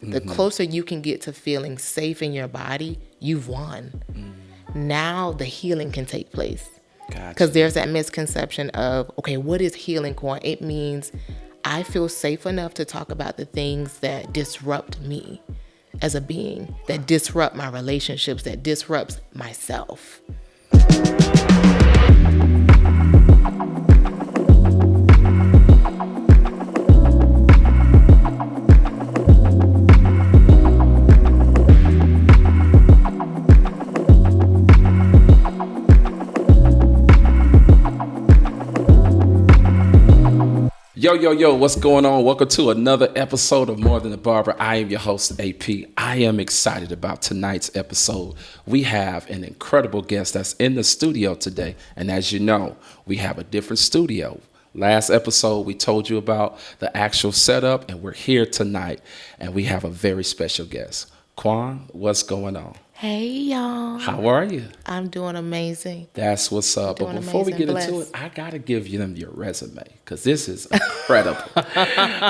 the closer you can get to feeling safe in your body, you've won. Now the healing can take place. Gotcha. Because there's that misconception of, okay, what is healing, Quan? It means I feel safe enough to talk about the things that disrupt me as a being, that disrupt my relationships, that disrupts myself. Yo, what's going on? Welcome to another episode of More Than a Barber. I am your host, AP. I am excited about tonight's episode. We have an incredible guest that's in the studio today. And as you know, we have a different studio. Last episode, we told you about the actual setup, and we're here tonight. And we have a very special guest. Quan, what's going on? Hey, y'all. How are you? I'm doing amazing. That's what's up. But Doing before we get amazing, into it, blessed. I got to give them your resume because this is incredible.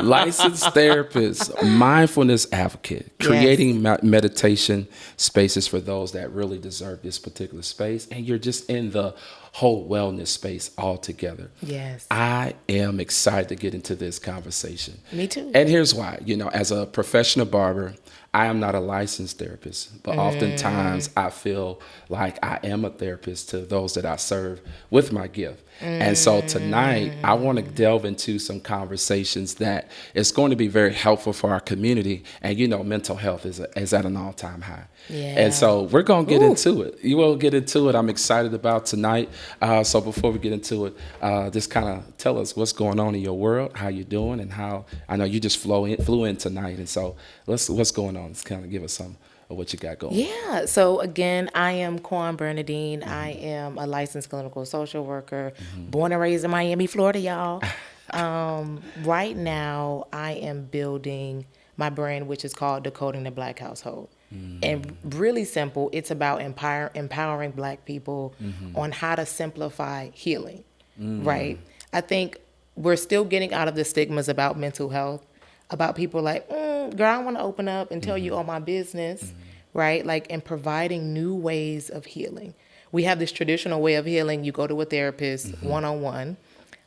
Licensed therapist, mindfulness advocate, creating meditation spaces for those that really deserve this particular space. And you're just in the whole wellness space altogether. Yes. I am excited to get into this conversation. Me too. And here's why. You know, as a professional barber, I am not a licensed therapist, but oftentimes I feel like I am a therapist to those that I serve with my gift. And so tonight, I want to delve into some conversations that is going to be very helpful for our community. And, you know, mental health is at an all-time high. Yeah. And so we're going to get into it. You will get into it. I'm excited about tonight. So before we get into it, just kind of tell us what's going on in your world, how you're doing, and how I know you just flew in tonight. And so what's going on? Let's kind of give us some of what you got going. Yeah. So again, I am Quan Bernadine. I am a licensed clinical social worker, born and raised in Miami, Florida, y'all. Right now, I am building my brand, which is called Decoding the Black Household. And really simple, it's about empowering Black people on how to simplify healing, right? I think we're still getting out of the stigmas about mental health, about people like, girl, I want to open up and tell you all my business, right? Like, and providing new ways of healing. We have this traditional way of healing. You go to a therapist one-on-one,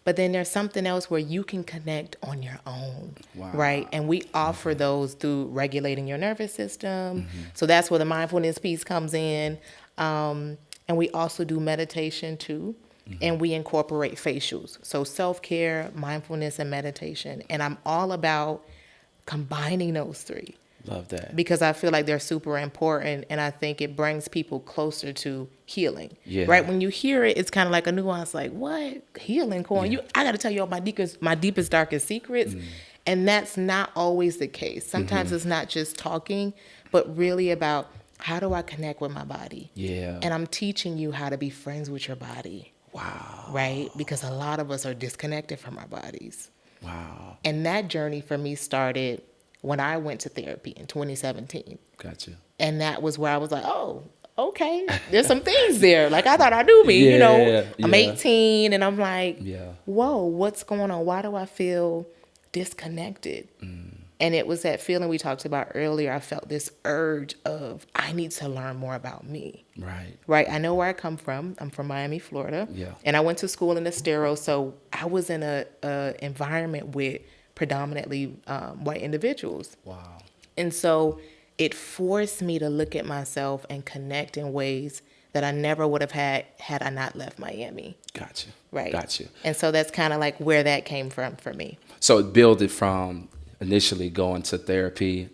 but then there's something else where you can connect on your own, right? And we offer those through regulating your nervous system. So that's where the mindfulness piece comes in. And we also do meditation too. And we incorporate facials. So self-care, mindfulness, and meditation. And I'm all about combining those three. Love that. Because I feel like they're super important, and I think it brings people closer to healing. Yeah. Right? When you hear it, it's kind of like a nuance, like, what? Healing, Corn? I got to tell you all my deepest, darkest secrets. And that's not always the case. Sometimes it's not just talking, but really about how do I connect with my body? Yeah. And I'm teaching you how to be friends with your body. Wow. Right? Because a lot of us are disconnected from our bodies. Wow. And that journey for me started when I went to therapy in 2017. Gotcha. And that was where I was like, oh, okay, there's some things there. Like, I thought I knew me, I'm 18 and I'm like, whoa, what's going on? Why do I feel disconnected? And it was that feeling we talked about earlier. I felt this urge of, I need to learn more about me. Right. I know where I come from. I'm from Miami, Florida. Yeah. And I went to school in Estero. So I was in a environment with predominantly white individuals. Wow. And so it forced me to look at myself and connect in ways that I never would have had I not left Miami. Gotcha. Right. Gotcha. And so that's kind of like where that came from for me. So it built it from initially going to therapy,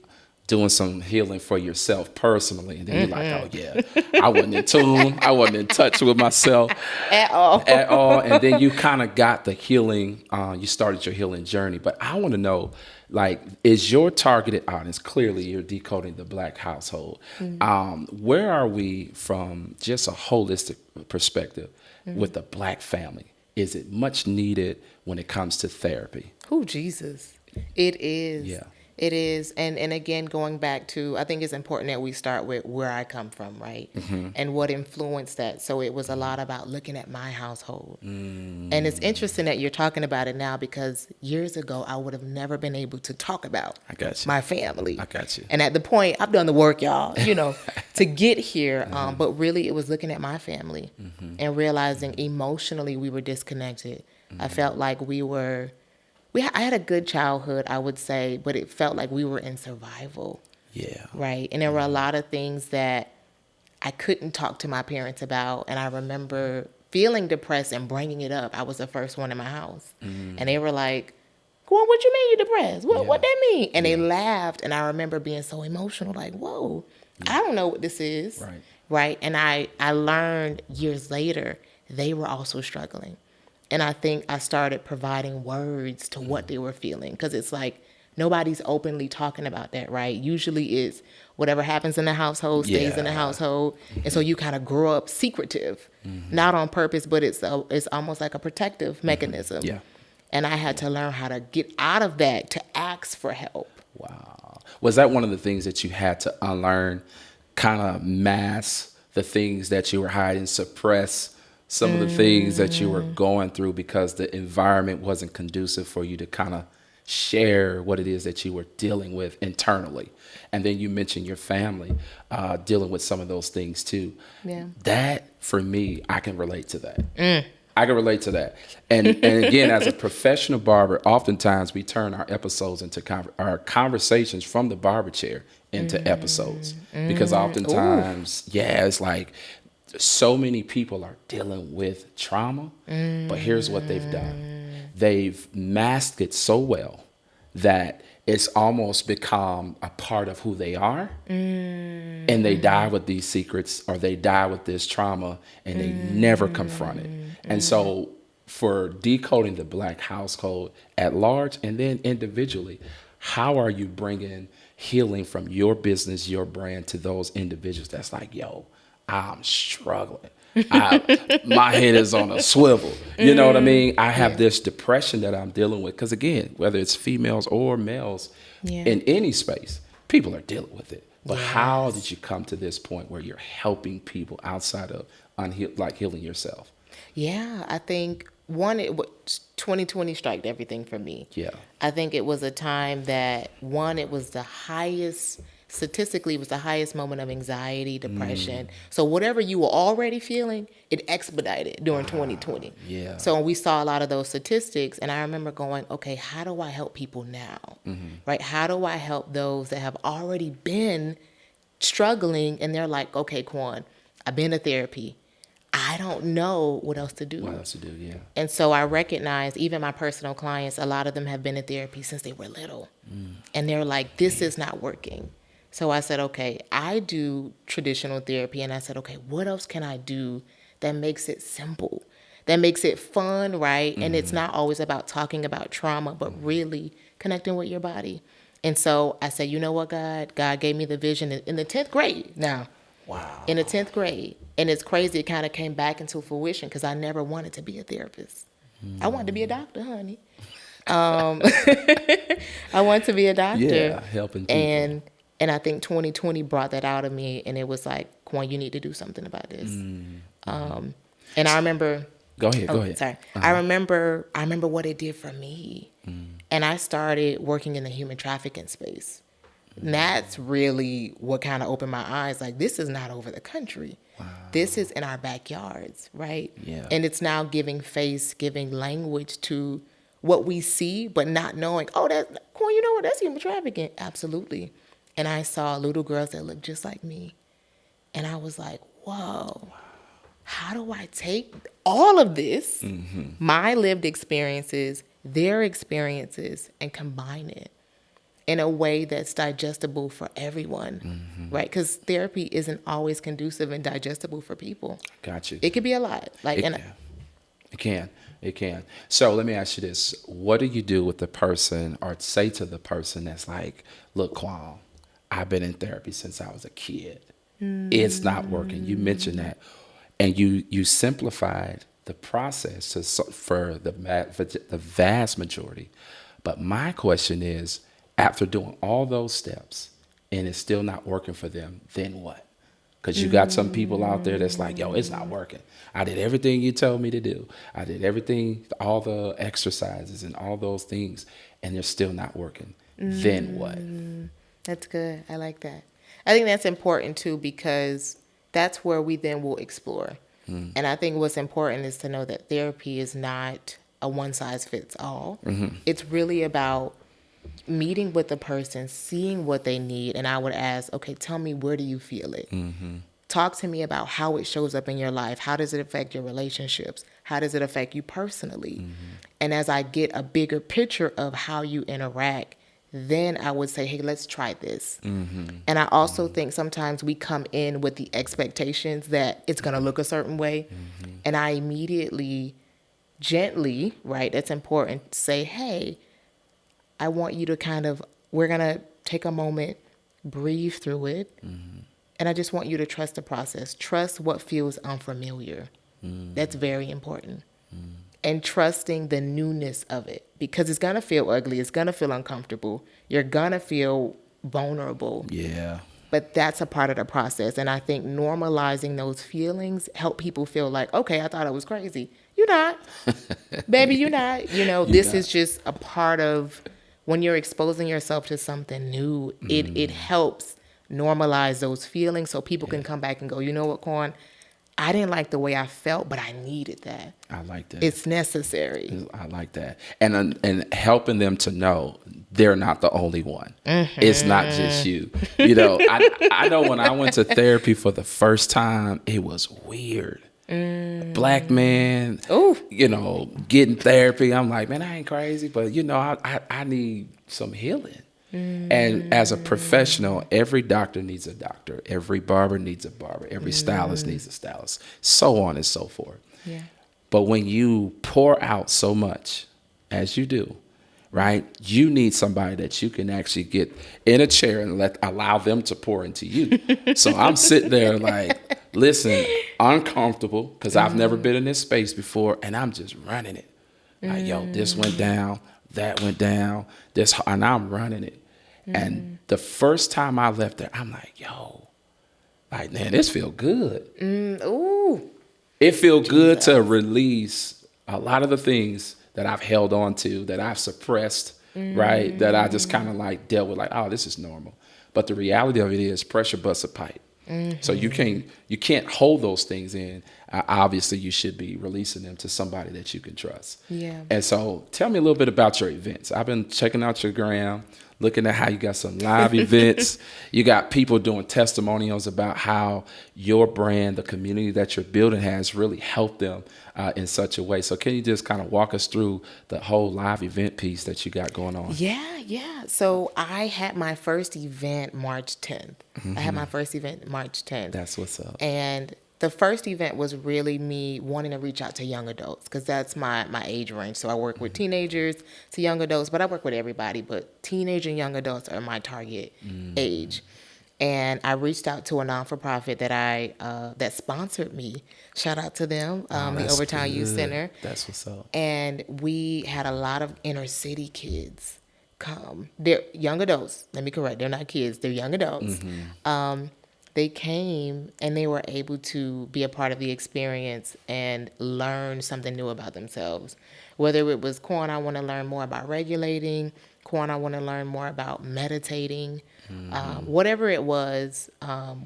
doing some healing for yourself personally. And then you're like, oh, yeah, I wasn't in tune. I wasn't in touch with myself. At all. And then you kind of got the healing. You started your healing journey. But I want to know, like, is your targeted audience, clearly you're decoding the Black household. Where are we from just a holistic perspective with the Black family? Is it much needed when it comes to therapy? Oh, Jesus. It is. Yeah. It is, and again, going back to, I think it's important that we start with where I come from, right, and what influenced that. So it was a lot about looking at my household, and it's interesting that you're talking about it now because years ago I would have never been able to talk about I got you. my family. I got you. And at the point, I've done the work, y'all, to get here. But really, it was looking at my family and realizing emotionally we were disconnected. I felt like I had a good childhood, I would say, but it felt like we were in survival, Yeah. right? And there were a lot of things that I couldn't talk to my parents about. And I remember feeling depressed and bringing it up. I was the first one in my house. And they were like, "Well, what you mean you depressed? What that mean?" And they laughed. And I remember being so emotional, like, whoa, I don't know what this is. Right. Right. And I learned years later, they were also struggling. And I think I started providing words to what they were feeling, because it's like nobody's openly talking about that, right? Usually it's whatever happens in the household stays in the household. And so you kind of grow up secretive, not on purpose, but it's almost like a protective mechanism. Yeah. And I had to learn how to get out of that, to ask for help. Wow. Was that one of the things that you had to unlearn, kind of mask the things that you were hiding, suppress some of the things that you were going through because the environment wasn't conducive for you to kind of share what it is that you were dealing with internally? And then you mentioned your family dealing with some of those things too. Yeah. That, for me, I can relate to that. I can relate to that. And again, as a professional barber, oftentimes we turn our episodes into our conversations from the barber chair into episodes. Because oftentimes, it's like so many people are dealing with trauma, but here's what they've done. They've masked it so well that it's almost become a part of who they are. And they die with these secrets, or they die with this trauma, and they never confront it. And so for decoding the Black household at large and then individually, how are you bringing healing from your business, your brand, to those individuals that's like, yo, I'm struggling. My head is on a swivel. You know what I mean? I have this depression that I'm dealing with. Because again, whether it's females or males in any space, people are dealing with it. But how did you come to this point where you're helping people outside of healing yourself? Yeah, I think 2020 struck everything for me. Yeah. I think it was a time that it was the highest, statistically, it was the highest moment of anxiety, depression. So whatever you were already feeling, it expedited during 2020. Yeah. So we saw a lot of those statistics, and I remember going, okay, how do I help people now? Right? How do I help those that have already been struggling, and they're like, okay, Quan, I've been to therapy. I don't know what else to do. What else to do, yeah. And so I recognize even my personal clients, a lot of them have been in therapy since they were little. And they're like, this is not working. So I said, okay, I do traditional therapy. And I said, okay, what else can I do that makes it simple, that makes it fun, right? And it's not always about talking about trauma, but really connecting with your body. And so I said, you know what, God gave me the vision in the 10th grade now. Wow. In the 10th grade. And it's crazy. It kind of came back into fruition because I never wanted to be a therapist. I wanted to be a doctor, honey. I wanted to be a doctor. Yeah, helping people. And I think 2020 brought that out of me. And it was like, Quan, you need to do something about this. And I remember... Go ahead. Sorry. I remember what it did for me. And I started working in the human trafficking space. And that's really what kind of opened my eyes. Like, this is not over the country. Wow. This is in our backyards, right? Yeah. And it's now giving face, giving language to what we see, but not knowing, oh, that's, Quan, you know what, that's human trafficking. Absolutely. And I saw little girls that looked just like me. And I was like, whoa, how do I take all of this, my lived experiences, their experiences, and combine it in a way that's digestible for everyone, right? Because therapy isn't always conducive and digestible for people. Got you. It could be a lot. It can. So let me ask you this. What do you do with the person, or say to the person that's like, look, Quan, I've been in therapy since I was a kid. It's not working. You mentioned that. And you simplified the process for the vast majority. But my question is after doing all those steps and it's still not working for them, then what? Because you got some people out there that's like, yo, it's not working. I did everything you told me to do. I did everything, all the exercises and all those things, and they're still not working. Then what? That's good. I like that. I think that's important too, because that's where we then will explore. And I think what's important is to know that therapy is not a one size fits all. It's really about meeting with the person, seeing what they need. And I would ask, okay, tell me, where do you feel it? Talk to me about how it shows up in your life. How does it affect your relationships? How does it affect you personally? And as I get a bigger picture of how you interact, then I would say, hey, let's try this. And I also think sometimes we come in with the expectations that it's going to look a certain way. And I immediately, gently, right, that's important, say, hey, I want you to we're going to take a moment, breathe through it. And I just want you to trust the process. Trust what feels unfamiliar. That's very important. And trusting the newness of it, because it's going to feel ugly. It's going to feel uncomfortable. You're going to feel vulnerable. Yeah. But that's a part of the process. And I think normalizing those feelings help people feel like, okay, I thought I was crazy. You're not. Baby, you're not. This is just a part of when you're exposing yourself to something new. It helps normalize those feelings so people can come back and go, you know what, Quan? I didn't like the way I felt, but I needed that. I like that. It's necessary. I like that. And helping them to know they're not the only one. It's not just you. I know when I went to therapy for the first time, it was weird. Black man, getting therapy. I'm like, man, I ain't crazy, but I need some healing. And as a professional, every doctor needs a doctor. Every barber needs a barber. Every stylist needs a stylist. So on and so forth. Yeah. But when you pour out so much as you do, right, you need somebody that you can actually get in a chair and allow them to pour into you. So I'm sitting there like, listen, uncomfortable, because I've never been in this space before, and I'm just running it. Like, yo, this went down, that went down, and I'm running it. And the first time I left there, I'm like, yo, like, man, this feel good. Ooh. It feel good to release a lot of the things that I've held on to, that I've suppressed, right? That I just kind of like dealt with, like, oh, this is normal. But the reality of it is pressure busts a pipe. So you can't hold those things in. Obviously, you should be releasing them to somebody that you can trust. Yeah. And so tell me a little bit about your events. I've been checking out your gram, looking at how you got some live events. You got people doing testimonials about how your brand, the community that you're building, has really helped them in such a way. So can you just kind of walk us through the whole live event piece that you got going on? Yeah. So I had my first event March 10th. I had my first event March 10th. That's what's up. And the first event was really me wanting to reach out to young adults, because that's my age range. So I work with teenagers to young adults, but I work with everybody. But teenage and young adults are my target age. And I reached out to a non-for-profit that sponsored me. Shout out to them, the Overtown Youth Center. That's what's up. And we had a lot of inner city kids come. They're young adults. Let me correct. They're not kids. They're young adults. They came and they were able to be a part of the experience and learn something new about themselves. Whether it was, Quan, I want to learn more about regulating. Quan, I want to learn more about meditating. Whatever it was,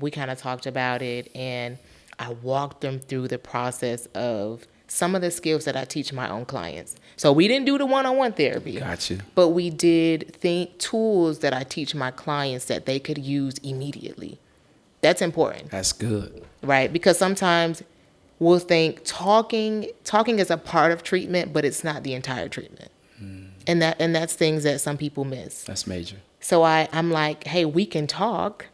we kind of talked about it, and I walked them through the process of some of the skills that I teach my own clients. So we didn't do the one-on-one therapy. Gotcha. But we did tools that I teach my clients that they could use immediately. That's important. That's good. Right? Because sometimes we'll think talking is a part of treatment, but it's not the entire treatment. And that's things that some people miss. That's major. So I'm like, hey, we can talk,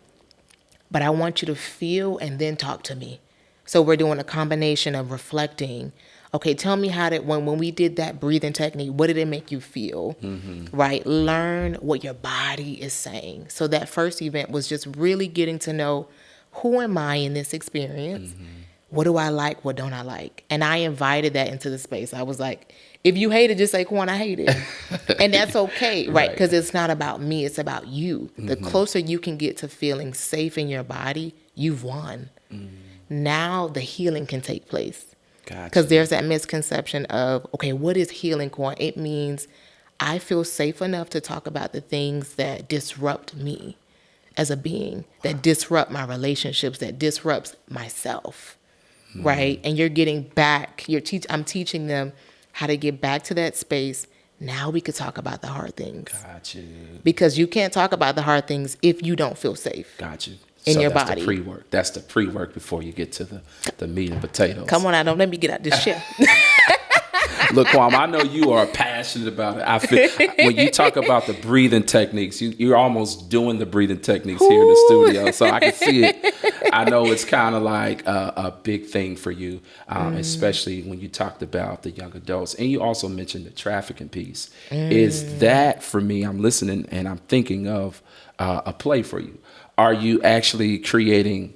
but I want you to feel and then talk to me. So we're doing a combination of reflecting. Okay, tell me when we did that breathing technique, what did it make you feel? Right? Learn what your body is saying. So that first event was just really getting to know, who am I in this experience? What do I like? What don't I like? And I invited that into the space. I was like, If you hate it, just say, Quan, I hate it. And that's okay, right? Right. Because it's not about me, it's about you. The closer you can get to feeling safe in your body, you've won. Now the healing can take place. Gotcha. Because there's that misconception of, okay, what is healing, Quan? It means I feel safe enough to talk about the things that disrupt me as a being, that disrupt my relationships, that disrupts myself, right? And you're getting back, I'm teaching them how to get back to that space. Now we could talk about the hard things. Got you. Because you can't talk about the hard things if you don't feel safe. Got you. In So your that's body. the pre-work. That's the pre-work before you get to the meat and potatoes. Come on now, don't let me get out this chair. Look, Kwame, I know you are passionate about it. I feel when you talk about the breathing techniques, you're almost doing the breathing techniques here in the studio, so I can see it. I know it's kind of like a big thing for you, especially when you talked about the young adults, and you also mentioned the trafficking piece. Is that for me? I'm listening and I'm thinking of a play for you. Are you actually creating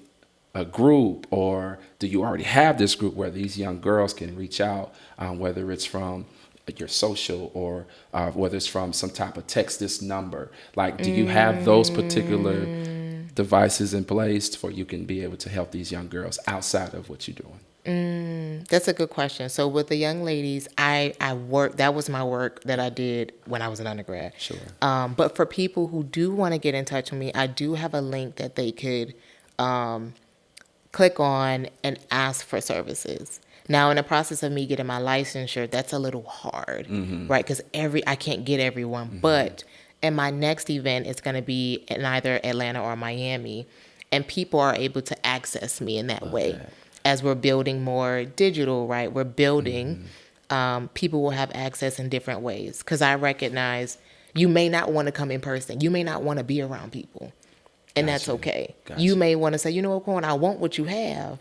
a group, or do you already have this group where these young girls can reach out, whether it's from your social or whether it's from some type of text this number? Like, do you have those particular devices in place for you can be able to help these young girls outside of what you're doing? That's a good question. So with the young ladies, I work, that was my work that I did when I was an undergrad. Sure. But for people who do want to get in touch with me, I do have a link that they could click on and ask for services. Now, in the process of me getting my licensure, that's a little hard, right? Because I can't get everyone. But in my next event, it's going to be in either Atlanta or Miami, and people are able to access me in that way. As we're building more digital, right? We're building, people will have access in different ways. Because I recognize you may not want to come in person. You may not want to be around people. And that's okay. You may want to say, you know what, Quan, I want what you have,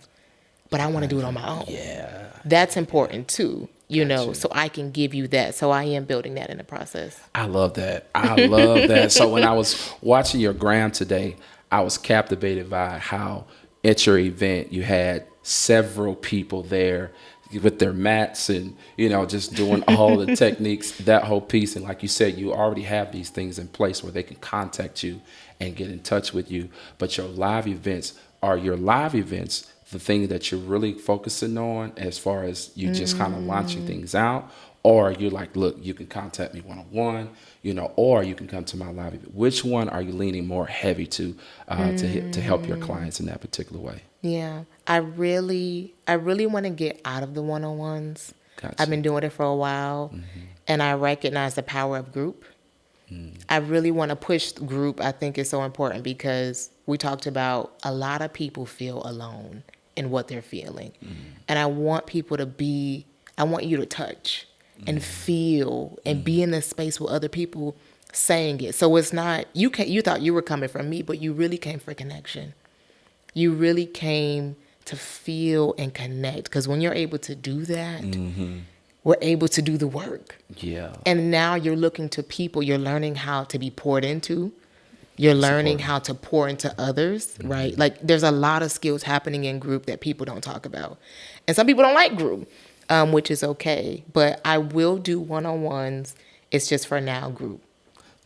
but I want to do it on my own. Yeah. That's important too, you know, so I can give you that. So I am building that in the process. I love that. I love that. So when I was watching your gram today, I was captivated by how at your event you had several people there with their mats and, you know, just doing all the techniques, that whole piece. And like you said, you already have these things in place where they can contact you and get in touch with you. But your live events, are your live events the thing that you're really focusing on as far as you just kind of launching things out? Or you're like, look, you can contact me one-on-one, you know, or you can come to my live event. Which one are you leaning more heavy to help your clients in that particular way? Yeah, I really want to get out of the one-on-ones. Gotcha. I've been doing it for a while, and I recognize the power of group. I really want to push group. I think it's so important because we talked about a lot of people feel alone in what they're feeling. And I want people I want you to touch and feel and be in the space with other people saying it. So it's not, you thought you were coming from me, but you really came for connection. You really came to feel and connect. Because when you're able to do that, we're able to do the work. Yeah. And now you're looking to people, you're learning how to be poured into. You're learning how to pour into others, right? Like there's a lot of skills happening in group that people don't talk about. And some people don't like group, which is okay. But I will do one-on-ones. It's just for now group.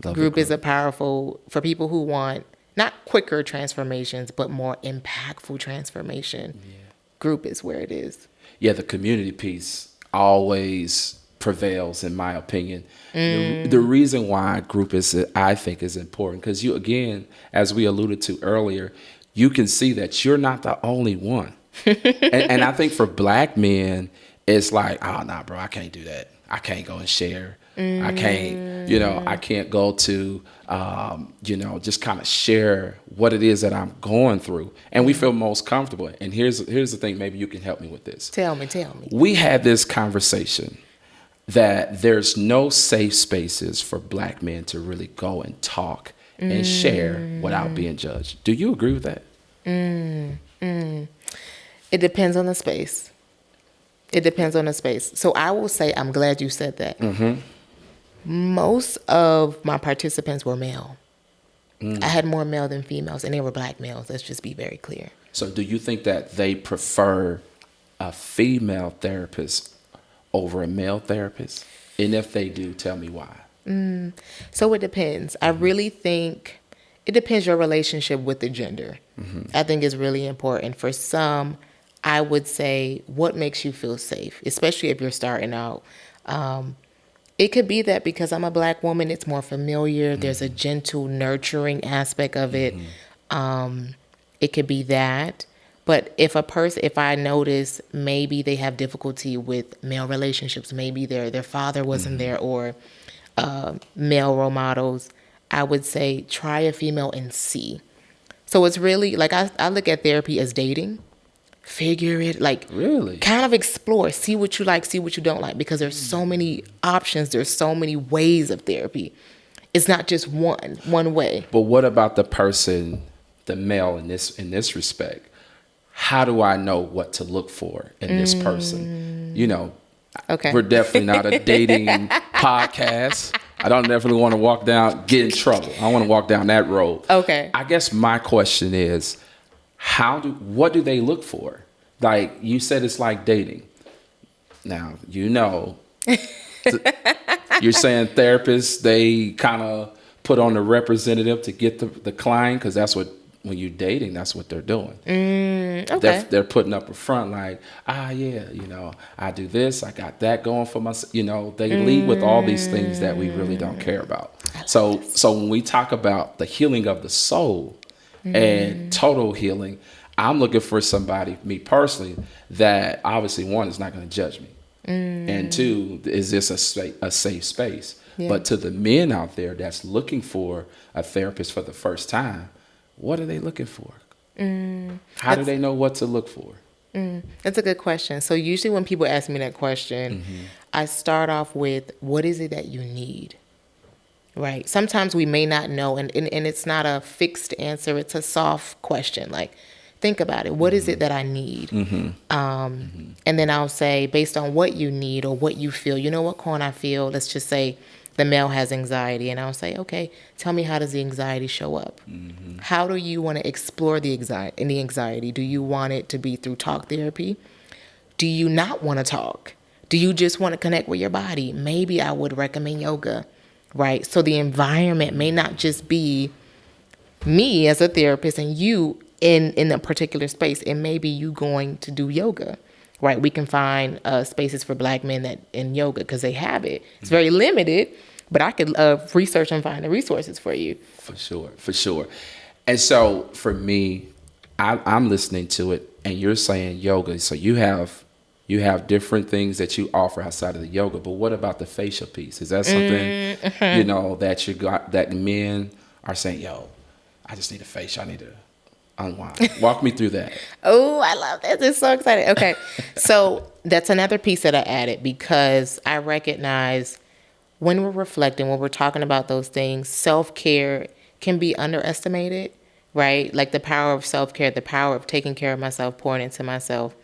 Group is a powerful, for people who want not quicker transformations, but more impactful transformation. Yeah. Group is where it is. Yeah, the community piece always prevails, in my opinion. The reason why group I think is important, because you, again, as we alluded to earlier, you can see that you're not the only one. and I think for Black men, it's like, oh, nah, bro, I can't do that. I can't go and share. I can't, I can't go to, just kind of share what it is that I'm going through. And we feel most comfortable. And here's the thing, maybe you can help me with this. Tell me. We had this conversation that there's no safe spaces for Black men to really go and talk and share without being judged. Do you agree with that? It depends on the space. So I will say, I'm glad you said that. Most of my participants were male. I had more male than females, and they were Black males. Let's just be very clear. So do you think that they prefer a female therapist over a male therapist? And if they do, tell me why. So it depends. I really think it depends your relationship with the gender. I think is really important. For some, I would say what makes you feel safe, especially if you're starting out. It could be that because I'm a Black woman, it's more familiar. There's a gentle, nurturing aspect of it. It could be that. But if I notice maybe they have difficulty with male relationships, maybe their father wasn't there, or male role models, I would say try a female and see. So it's really like I look at therapy as dating. Figure it, like, Really? kind of explore, see what you like, see what you don't like, because there's so many options, there's so many ways of therapy. It's not just one way. But what about the person, the male in this respect? How do I know what to look for in this person? You know, Okay. we're definitely not a dating podcast. I don't definitely want to get in trouble. I don't want to walk down that road. Okay. I guess my question is, what do they look for? Like you said, it's like dating. Now, you're saying therapists, they kind of put on the representative to get the client, because that's what, when you're dating, that's what they're doing. Okay. They're putting up a front like, yeah, I do this, I got that going for myself. They lead with all these things that we really don't care about. So when we talk about the healing of the soul and total healing, I'm looking for somebody, me personally, that obviously, one, is not going to judge me. And two, is this a safe space? Yeah. But to the men out there that's looking for a therapist for the first time, what are they looking for? How do they know what to look for? That's a good question. So usually when people ask me that question, I start off with, what is it that you need? Right. Sometimes we may not know, and it's not a fixed answer. It's a soft question. Like, think about it. What is it that I need? And then I'll say, based on what you need or what you feel, you know what, Quan, I feel, let's just say the male has anxiety. And I'll say, okay, tell me, how does the anxiety show up? How do you want to explore the anxiety? Do you want it to be through talk therapy? Do you not want to talk? Do you just want to connect with your body? Maybe I would recommend yoga, right? So the environment may not just be me as a therapist and you in a particular space. It may be you going to do yoga, right? We can find spaces for Black men that in yoga, because they have it. It's very limited, but I could research and find the resources for you. For sure. And so for me, I'm listening to it, and you're saying yoga. So you have different things that you offer outside of the yoga. But what about the facial piece? Is that something that you got, that men are saying, yo, I just need a facial. I need to unwind. Walk me through that. Oh, I love that. It's so exciting. Okay. So that's another piece that I added, because I recognize when we're reflecting, when we're talking about those things, self-care can be underestimated, right? Like the power of self-care, the power of taking care of myself, pouring into myself.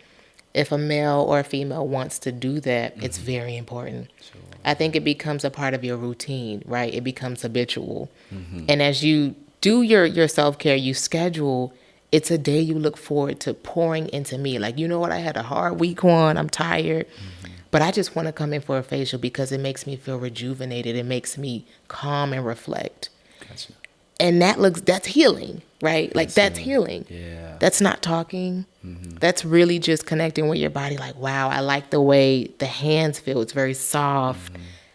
If a male or a female wants to do that, it's very important. Sure. I think it becomes a part of your routine, right? It becomes habitual. And as you do your self-care, you schedule, it's a day you look forward to pouring into me. Like, you know what? I had a hard week on. I'm tired. But I just want to come in for a facial because it makes me feel rejuvenated. It makes me calm and reflect. Gotcha. And that's healing, right? Like, that's healing. Yeah. That's not talking. That's really just connecting with your body. Like, wow, I like the way the hands feel. It's very soft.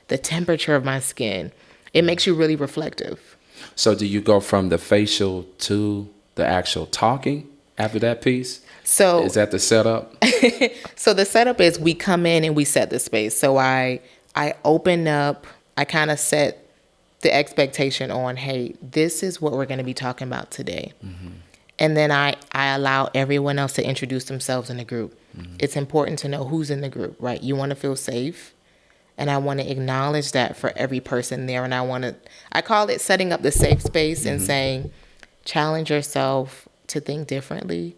The temperature of my skin. It makes you really reflective. So do you go from the facial to the actual talking after that piece? So is that the setup? So the setup is we come in and we set the space. So I open up, I kind of set the expectation on, hey, this is what we're going to be talking about today. And then I allow everyone else to introduce themselves in the group. It's important to know who's in the group, right? You want to feel safe. And I want to acknowledge that for every person there. And I call it setting up the safe space and saying, challenge yourself to think differently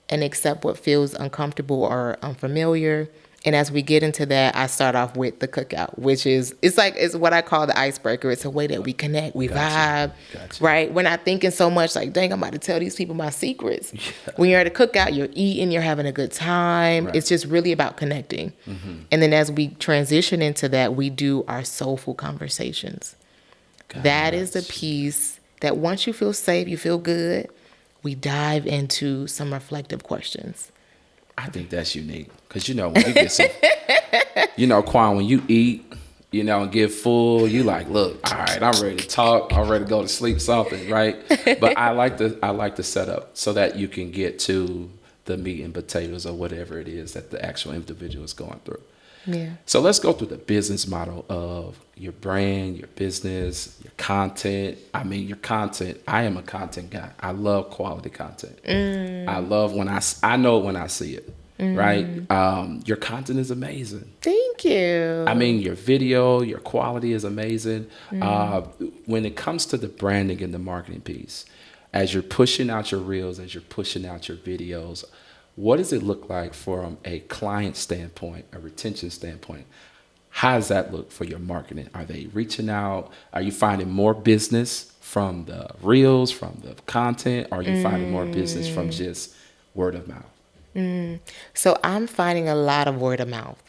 and accept what feels uncomfortable or unfamiliar. And as we get into that, I start off with the cookout, which is, it's what I call the icebreaker. It's a way that we connect, we vibe, right? We're not thinking so much like, dang, I'm about to tell these people my secrets. When you're at a cookout, you're eating, you're having a good time. It's just really about connecting. And then as we transition into that, we do our soulful conversations. That is the piece that once you feel safe, you feel good, we dive into some reflective questions. I think that's unique because when you get some, Quan, when you eat, and get full, you like, look, all right, I'm ready to talk, I'm ready to go to sleep, something, right? But I like the setup so that you can get to the meat and potatoes or whatever it is that the actual individual is going through. Yeah. So let's go through the business model of your brand, your business, your content. I mean, your content. I am a content guy. I love quality content. I love when I know it when I see it, right? Your content is amazing. Thank you. I mean, your video, your quality is amazing. When it comes to the branding and the marketing piece, as you're pushing out your reels, as you're pushing out your videos, what does it look like from a client standpoint, a retention standpoint? How does that look for your marketing? Are they reaching out? Are you finding more business from the reels, from the content? Or are you finding more business from just word of mouth? So I'm finding a lot of word of mouth.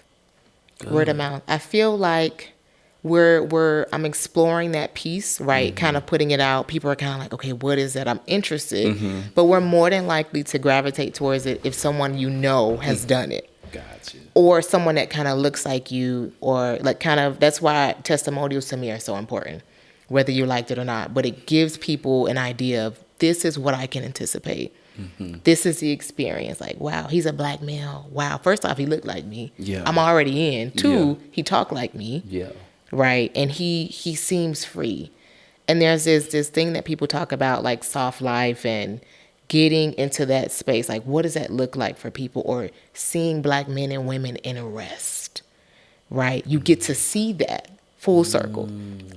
Good. Word of mouth. I feel like I'm exploring that piece, right? Kind of putting it out. People are kind of like, okay, what is that? I'm interested. But we're more than likely to gravitate towards it if someone has done it. Gotcha. Or someone that kind of looks like you, or like that's why testimonials to me are so important, whether you liked it or not. But it gives people an idea of, this is what I can anticipate. This is the experience. Like, wow, he's a black male. Wow. First off, he looked like me. Yeah. I'm already in. Two, he talked like me. Yeah. Right. And he seems free. And there's this thing that people talk about, like soft life and getting into that space. Like, what does that look like for people? Or seeing black men and women in arrest, right? You get to see that full circle.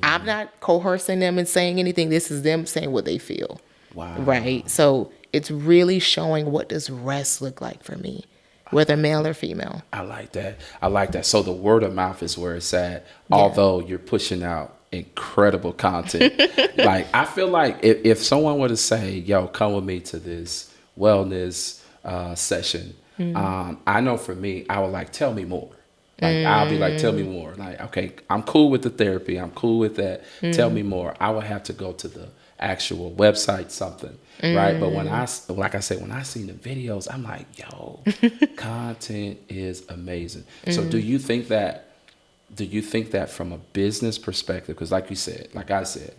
I'm not coercing them and saying anything. This is them saying what they feel. Wow. Right. So it's really showing, what does rest look like for me, whether male or female. I like that. So the word of mouth is where it's at, although you're pushing out incredible content. Like, I feel like if someone were to say, yo, come with me to this wellness session, I know for me, I would like, tell me more. Like, I'll be like, tell me more. Like, okay, I'm cool with the therapy. I'm cool with that. Tell me more. I would have to go to the actual website, something. Right. But when I seen the videos, I'm like, yo, content is amazing. So do you think that from a business perspective, because like I said,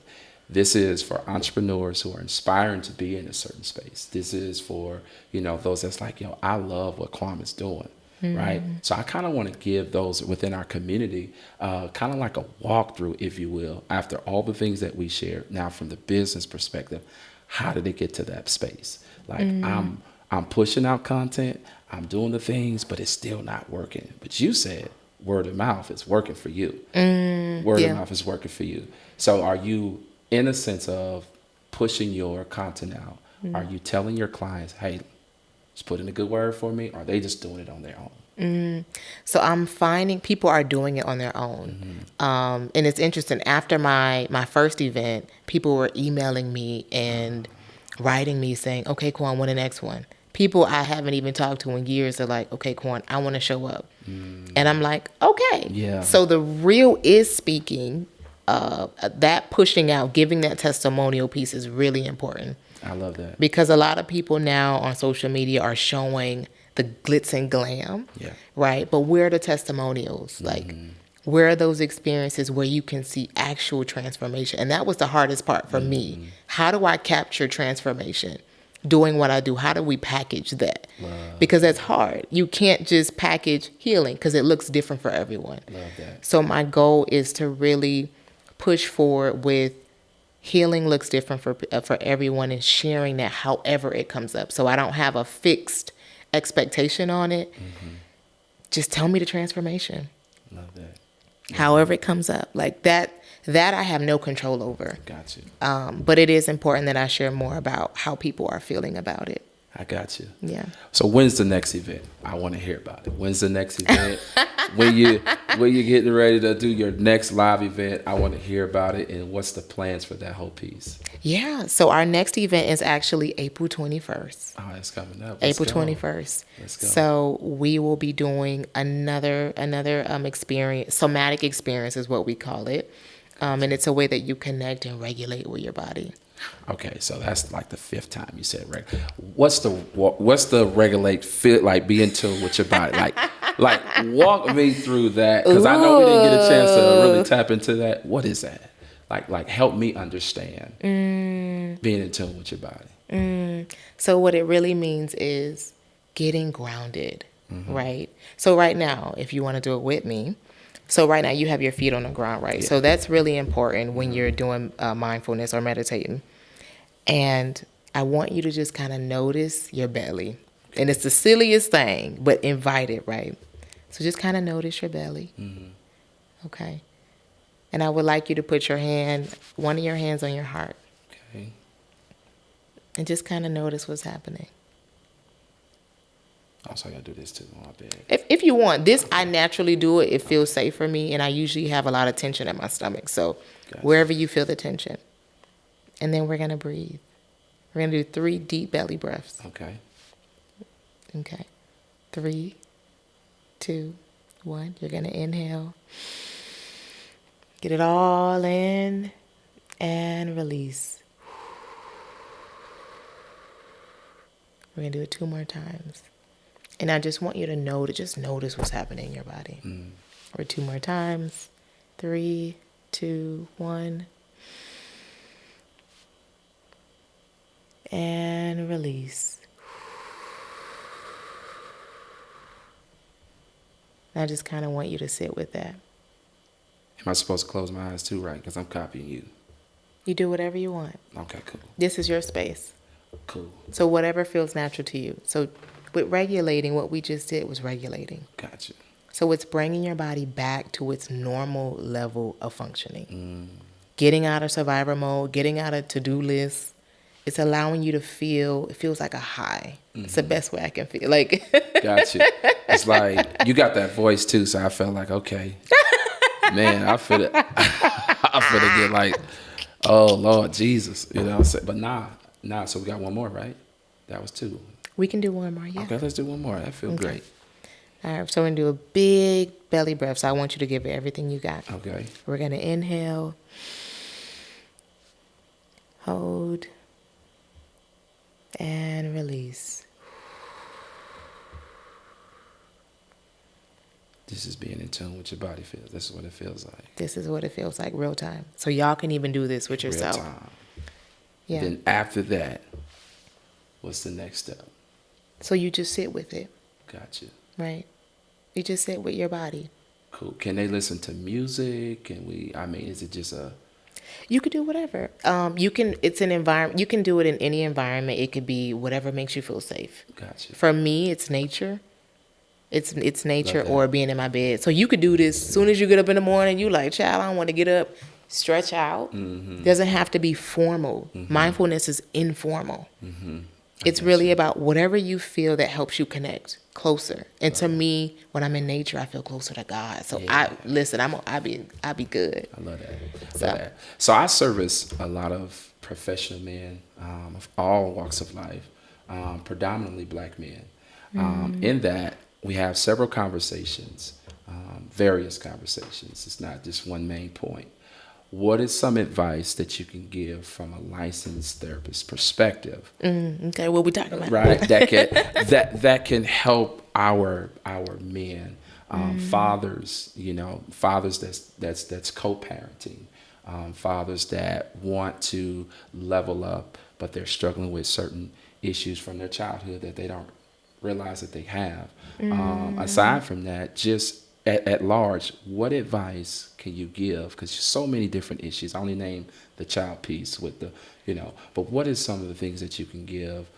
this is for entrepreneurs who are inspiring to be in a certain space. This is for, those that's like, yo, I love what Kwame is doing. Right. So I kind of want to give those within our community kind of like a walkthrough, if you will, after all the things that we shared. Now, from the business perspective, how did it get to that space? Like, I'm pushing out content, I'm doing the things, but it's still not working. But you said word of mouth is working for you. Word of mouth is working for you. So are you, in a sense of pushing your content out, are you telling your clients, hey, just put in a good word for me, or are they just doing it on their own? So I'm finding people are doing it on their own. And it's interesting. After my first event, people were emailing me and writing me saying, okay, Quan, when the next one? People I haven't even talked to in years are like, okay, Quan, I want to show up. And I'm like, okay. Yeah. So the reel is speaking. That pushing out, giving that testimonial piece is really important. I love that. Because a lot of people now on social media are showing the glitz and glam, right? But where are the testimonials? Like, where are those experiences where you can see actual transformation? And that was the hardest part for me. How do I capture transformation? Doing what I do, how do we package that? Because that's hard. You can't just package healing because it looks different for everyone. Love that. So my goal is to really push forward with healing looks different for everyone, and sharing that however it comes up. So I don't have a fixed expectation on it. Just tell me the transformation. Love that. However it comes up. Like that I have no control over. Got you. But it is important that I share more about how people are feeling about it. I got you. Yeah. So when's the next event? I want to hear about it. When's the next event? when you getting ready to do your next live event? I want to hear about it, and what's the plans for that whole piece? Yeah. So our next event is actually April 21st. Oh, it's coming up. Let's April go. 21st. Let's go. So we will be doing another experience, somatic experience is what we call it. And it's a way that you connect and regulate with your body. Okay, so that's like the fifth time you said regulate. What's the regulate feel like? Be in tune with your body, like walk me through that, because I know we didn't get a chance to really tap into that. What is that? Like help me understand being in tune with your body. So what it really means is getting grounded, right? So right now, if you want to do it with me, so right now you have your feet on the ground, right? Yeah. So that's really important when you're doing mindfulness or meditating. And I want you to just kind of notice your belly. And it's the silliest thing, but invite it, right? So just kind of notice your belly. Okay. And I would like you to put one of your hands on your heart. Okay. And just kind of notice what's happening. Also, I gotta do this too. My bad. If you want. This, I naturally do it. It feels safe for me. And I usually have a lot of tension in my stomach. So Gotcha. wherever you feel the tension. And then we're going to breathe. We're going to do 3 deep belly breaths. Okay. Okay. 3, 2, 1. You're going to inhale. Get it all in and release. We're going to do it 2 more times. And I just want you to just notice what's happening in your body. Or 2 more times. 3, 2, 1. And release. I just kind of want you to sit with that. Am I supposed to close my eyes too, right? Because I'm copying you. You do whatever you want. Okay, cool. This is your space. Cool. So whatever feels natural to you. So with regulating, what we just did was regulating. Gotcha. So it's bringing your body back to its normal level of functioning. Getting out of survivor mode, getting out of to-do lists. It's allowing you to feel, it feels like a high. It's the best way I can feel. Like, Gotcha. It's like you got that voice too, so I felt like, okay, man, I feel it. I feel it get like, oh Lord Jesus, you know what I'm saying? But nah. So we got one more, right? That was 2. we can do one more, yeah. Okay, let's do one more. That feels great. All right, so we're going to do a big belly breath. So I want you to give it everything you got. Okay. We're going to inhale. Hold. And release. This is being in tune with your body feels. This is what it feels like. This is what it feels like, real time. So y'all can even do this with yourself. Real time. Yeah. Then after that, what's the next step? So you just sit with it, Gotcha. right? You just sit with your body. Cool. Can they listen to music? Is it just a... You could do whatever. It's an environment. You can do it in any environment. It could be whatever makes you feel safe. Gotcha. For me, it's nature. It's nature Love that. or being in my bed. So you could do this as soon as you get up in the morning. You like, child, I don't want to get up. Stretch out. Doesn't have to be formal. Mindfulness is informal. It's really about whatever you feel that helps you connect closer. And to me, when I'm in nature, I feel closer to God. So Yeah. I'll be good. I love that. So- So I service a lot of professional men of all walks of life, predominantly black men. In that, we have several conversations, various conversations. It's not just one main point. What is some advice that you can give from a licensed therapist perspective? Okay, what we talking about? Right, that can help our men, fathers, fathers that's co-parenting, fathers that want to level up, but they're struggling with certain issues from their childhood that they don't realize that they have. Aside from that, just at large, what advice can you give? Because there's so many different issues. I only name the child piece with but what is some of the things that you can give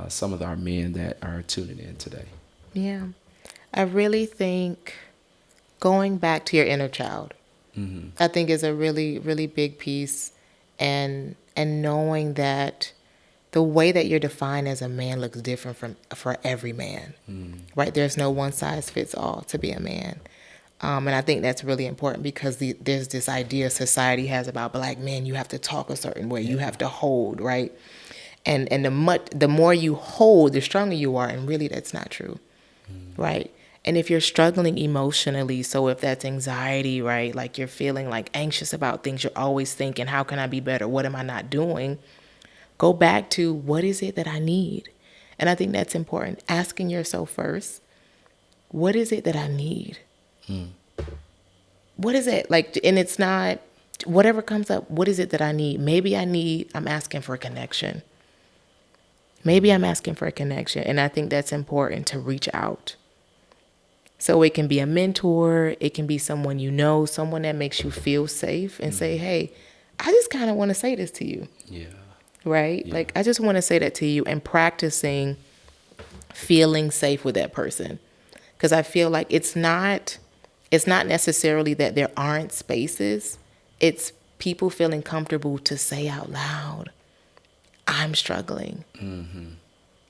some of our men that are tuning in today? Yeah. I really think going back to your inner child, I think is a really, really big piece. And knowing that the way that you're defined as a man looks different for every man, right? There's no one size fits all to be a man. And I think that's really important because there's this idea society has about black men. You have to talk a certain way. You have to hold, right? And the more you hold, the stronger you are. And really, that's not true, right? And if you're struggling emotionally, so if that's anxiety, right? Like you're feeling like anxious about things, you're always thinking, how can I be better? What am I not doing? Go back to, what is it that I need? And I think that's important. Asking yourself first, what is it that I need? What is it? Like, and it's not, whatever comes up, what is it that I need? Maybe I'm asking for a connection. Maybe I'm asking for a connection. And I think that's important to reach out. So it can be a mentor. It can be someone you know, someone that makes you feel safe and say, hey, I just kind of want to say this to you. Yeah. Right? Yeah. Like, I just want to say that to you, and practicing feeling safe with that person. Because I feel like it's not necessarily that there aren't spaces. It's people feeling comfortable to say out loud, I'm struggling.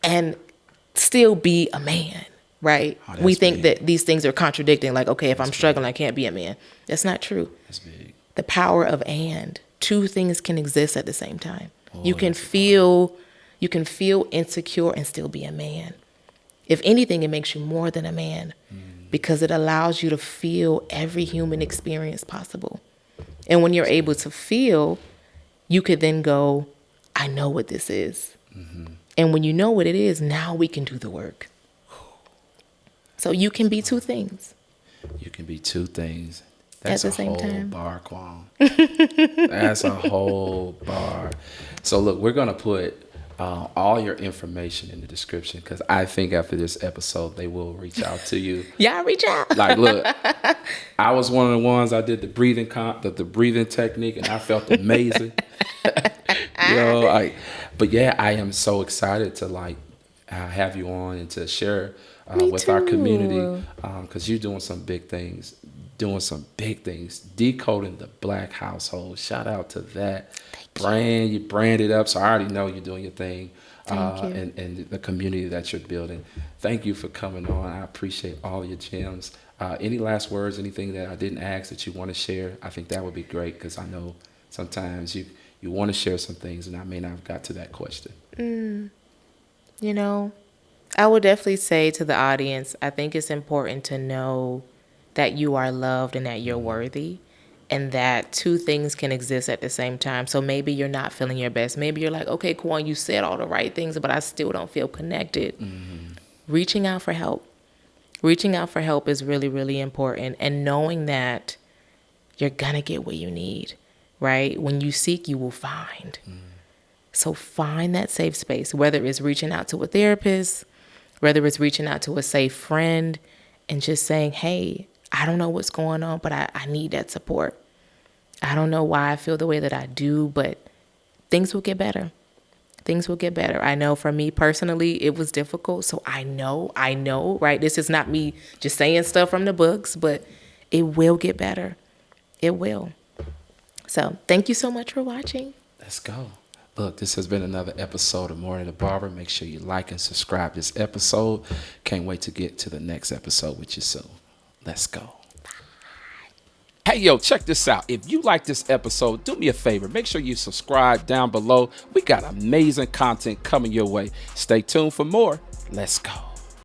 And still be a man, right? Oh, We that's think big. that these things are contradicting. Like, okay, if I'm struggling, I can't be a man. That's not true. That's big. The power of and. Two things can exist at the same time. Oh, you can feel insecure and still be a man. If anything, it makes you more than a man because it allows you to feel every human experience possible. And when you're able to feel, you could then go, I know what this is. And when you know what it is, now we can do the work. So you can be two things. You can be two things. At That's the a same whole time. bar, Kwon. That's a whole bar. So look, we're gonna put all your information in the description because I think after this episode they will reach out to you. Y'all reach out. Like, look, I was one of the ones I did the breathing the breathing technique, and I felt amazing. But yeah, I am so excited to have you on and to share with our community because you're doing some big things. Decoding the Black household. Shout out to that brand. You brand it up, so I already know you're doing your thing. Thank you. And the community that you're building. Thank you for coming on. I appreciate all your gems. Any last words, anything that I didn't ask that you want to share? I think that would be great because I know sometimes you want to share some things and I may not have got to that question. You know, I would definitely say to the audience, I think it's important to know that you are loved and that you're worthy, and that two things can exist at the same time. So maybe you're not feeling your best. Maybe you're like, okay, Kwon, you said all the right things, but I still don't feel connected. Reaching out for help. Reaching out for help is really, really important. And knowing that you're going to get what you need, right? When you seek, you will find. So find that safe space, whether it's reaching out to a therapist, whether it's reaching out to a safe friend, and just saying, hey, I don't know what's going on, but I need that support. I don't know why I feel the way that I do, but things will get better. Things will get better. I know for me personally, it was difficult. So I know, right? This is not me just saying stuff from the books, but it will get better. It will. So thank you so much for watching. Let's go. Look, this has been another episode of Morning the Barber. Make sure you like and subscribe this episode. Can't wait to get to the next episode with you soon. Let's go. Hey, yo, check this out. If you like this episode, do me a favor. Make sure you subscribe down below. We got amazing content coming your way. Stay tuned for more. Let's go.